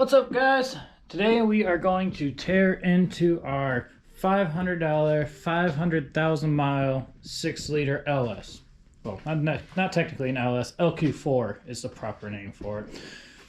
What's up, guys? Today we are going to tear into our $500 500,000 mile 6-liter LS. Well, not technically an LS. LQ4 is the proper name for it.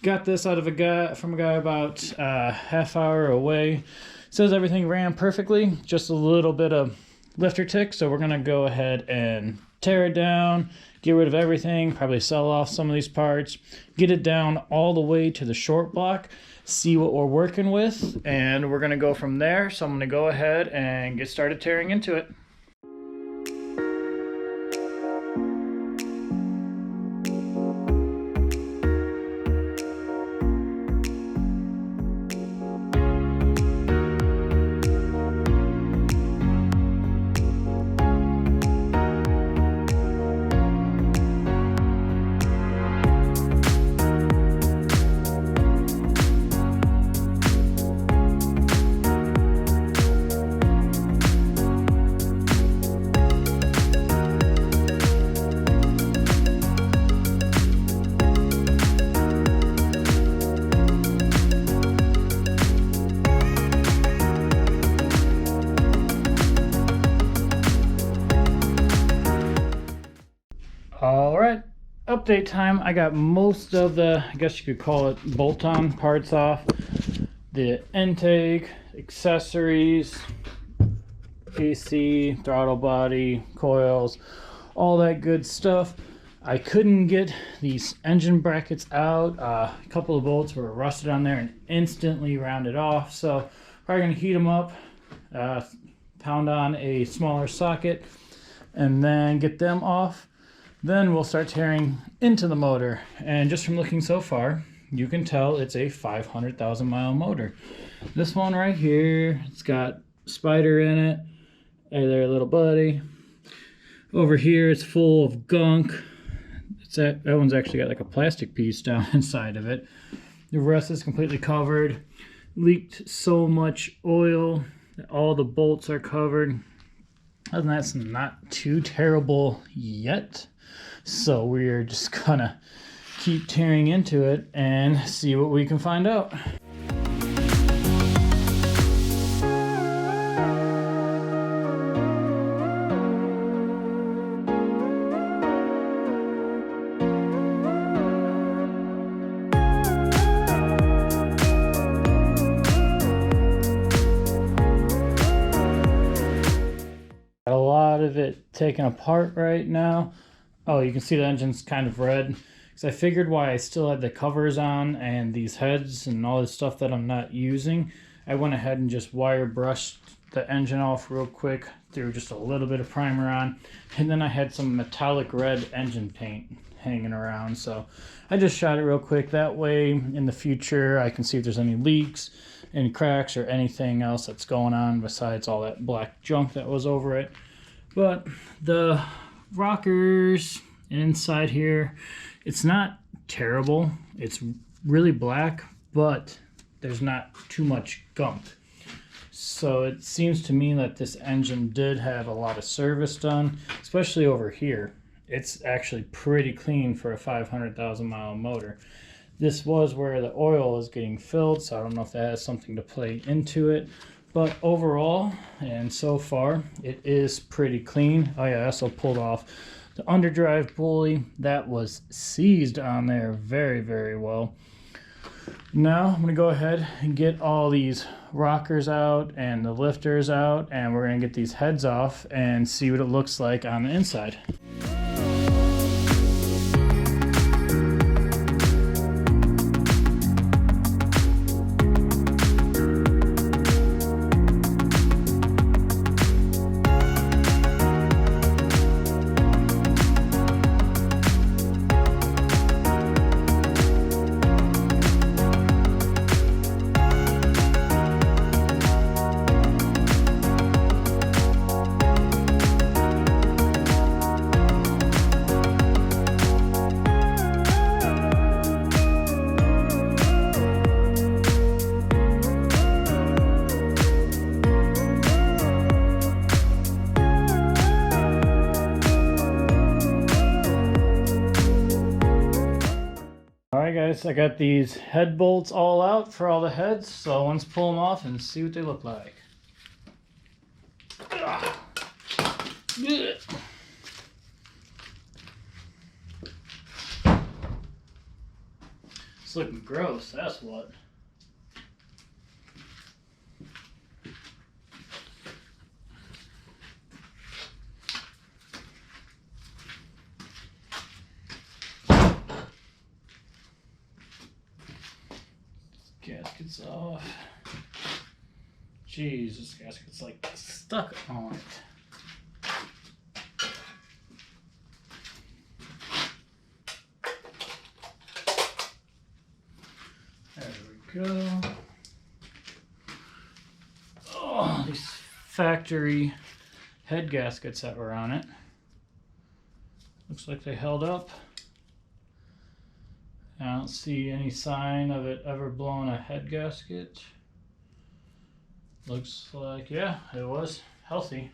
Got this out of a guy about a half hour away. Says everything ran perfectly, just a little bit of lifter tick. So we're gonna go ahead and tear it down, get rid of everything, probably sell off some of these parts, get it down all the way to the short block, see what we're working with, and we're gonna go from there. So I'm gonna go ahead and get started tearing into it. All right, update time. I got most of the, I guess you could call it, bolt-on parts off. The intake, accessories, AC, throttle body, coils, all that good stuff. I couldn't get these engine brackets out. A couple of bolts were rusted on there and instantly rounded off. So probably gonna heat them up, pound on a smaller socket, and then get them off. Then we'll start tearing into the motor. And just from looking so far, you can tell it's a 500,000 mile motor. This one right here, it's got Spider in it. Hey there, little buddy. Over here, it's full of gunk. That one's actually got like a plastic piece down inside of it. The rest is completely covered. Leaked so much oil that all the bolts are covered. Other than that, it's not too terrible yet. So we're just gonna keep tearing into it and see what we can find out. Got a lot of it taken apart right now. Oh, you can see the engine's kind of red. Because I figured why I still had the covers on and these heads and all this stuff that I'm not using. I went ahead and just wire brushed the engine off real quick, threw just a little bit of primer on, and then I had some metallic red engine paint hanging around. So I just shot it real quick. That way in the future I can see if there's any leaks, any cracks, or anything else that's going on besides all that black junk that was over it. But the rockers inside here, it's not terrible. It's really black, but there's not too much gunk. So it seems to me that this engine did have a lot of service done, especially over here. It's actually pretty clean for a 500,000 mile motor. This was where the oil is getting filled, so I don't know if that has something to play into it. But overall, and so far, it is pretty clean. Oh yeah, I also pulled off the underdrive pulley. That was seized on there very, very well. Now I'm gonna go ahead and get all these rockers out and the lifters out, and we're gonna get these heads off and see what it looks like on the inside. guys, I got these head bolts all out for all the heads, so let's pull them off and see what they look like. It's looking gross, that's what. Gasket's off. Jeez, this gasket's like stuck on it. There we go. Oh, these factory head gaskets that were on it. Looks like they held up. I don't see any sign of it ever blowing a head gasket. Looks like, yeah, it was healthy.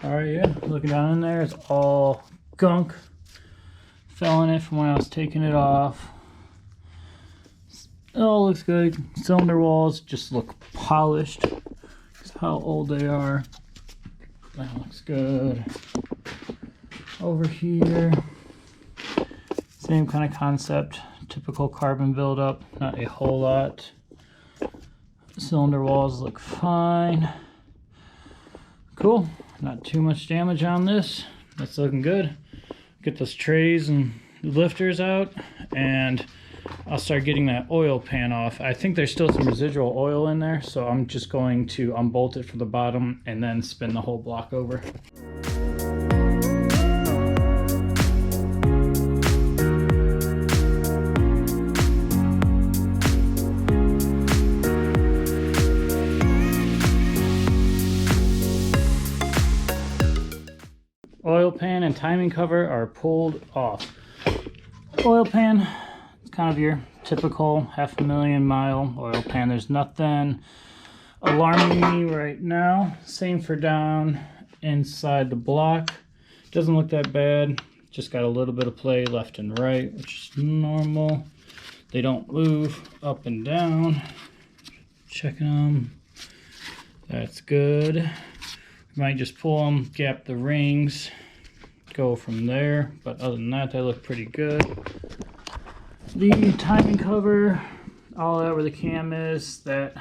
Alright, yeah, looking down in there, it's all gunk. Fell in it from when I was taking it off. It all looks good. Cylinder walls just look polished. That's how old they are. That looks good. Over here, same kind of concept, typical carbon buildup, not a whole lot. Cylinder walls look fine. Cool, not too much damage on this. That's looking good. Get those trays and lifters out, and I'll start getting that oil pan off. I think there's still some residual oil in there, so I'm just going to unbolt it from the bottom and then spin the whole block over. Oil pan and timing cover are pulled off. Oil pan, it's kind of your typical 500,000 mile oil pan. There's nothing alarming me right now. Same for down inside the block. Doesn't look that bad. Just got a little bit of play left and right, which is normal. They don't move up and down. Checking them. That's good. Might just pull them, gap the rings, go from there. But other than that, they look pretty good. The timing cover, all that where the cam is, that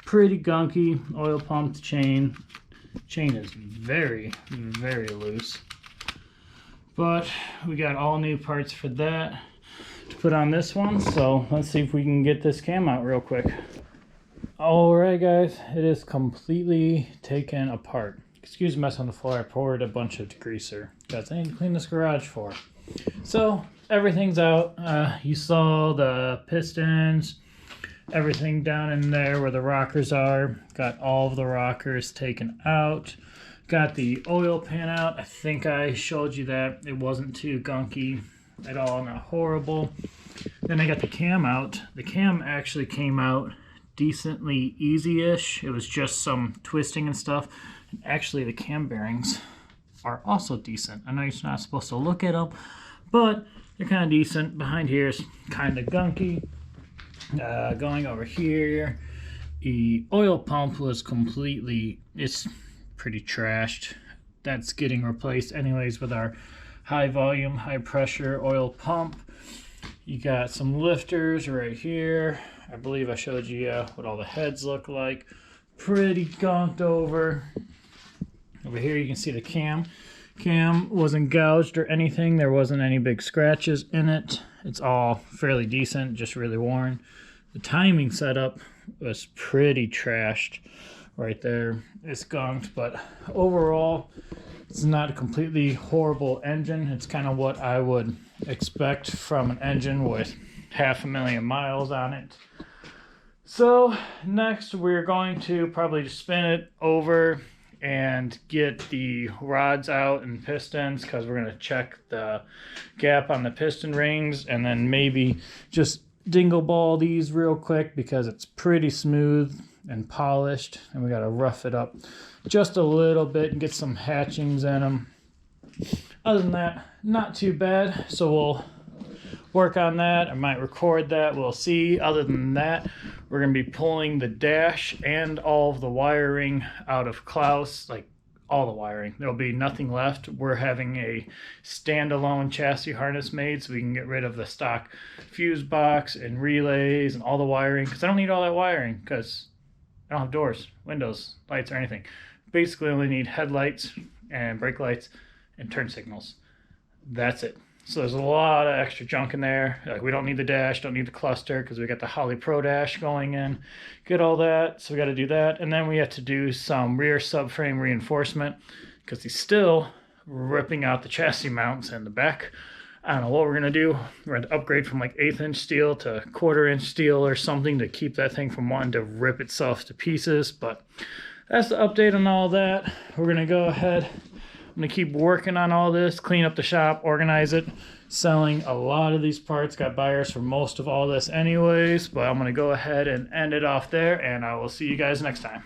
pretty gunky. Oil pumped chain. Chain is very, very loose. But we got all new parts for that to put on this one. So let's see if we can get this cam out real quick. Alright guys, it is completely taken apart. Excuse the mess on the floor, I poured a bunch of degreaser. That's what I need to clean this garage for. So, everything's out. You saw the pistons, everything down in there where the rockers are. Got all of the rockers taken out. Got the oil pan out. I think I showed you that. It wasn't too gunky at all, not horrible. Then I got the cam out. The cam actually came out decently easy-ish. It was just some twisting and stuff. And actually, the cam bearings are also decent. I know you're not supposed to look at them, but they're kind of decent. Behind here is kind of gunky. Going over here, the oil pump was completely, it's pretty trashed. That's getting replaced anyways with our high volume, high pressure oil pump. You got some lifters right here. I believe I showed you what all the heads look like. Pretty gunked over. Over here you can see the cam. Cam wasn't gouged or anything. There wasn't any big scratches in it. It's all fairly decent, just really worn. The timing setup was pretty trashed right there. It's gunked, but overall, it's not a completely horrible engine. It's kind of what I would expect from an engine with 500,000 miles on it. So next we're going to probably just spin it over and get the rods out and pistons, because we're going to check the gap on the piston rings, and then maybe just dingle ball these real quick because it's pretty smooth. and polished, and we got to rough it up just a little bit and get some hatchings in them. Other than that, not too bad. So we'll work on that. I might record that. We'll see. Other than that, we're going to be pulling the dash and all of the wiring out of Klaus, like all the wiring. There'll be nothing left. We're having a standalone chassis harness made so we can get rid of the stock fuse box and relays and all the wiring, because I don't need all that wiring because I don't have doors, windows, lights, or anything. Basically only need headlights and brake lights and turn signals. That's it. So there's a lot of extra junk in there. Like, we don't need the dash, don't need the cluster, because we got the Holley Pro dash going in. Get all that, so we got to do that. And then we have to do some rear subframe reinforcement, because he's still ripping out the chassis mounts and the back. I don't know what we're going to do. We're going to upgrade from like 1/8 inch steel to 1/4 inch steel or something to keep that thing from wanting to rip itself to pieces. But that's the update on all that. We're going to go ahead. I'm going to keep working on all this, clean up the shop, organize it, selling a lot of these parts. Got buyers for most of all this anyways, but I'm going to go ahead and end it off there, and I will see you guys next time.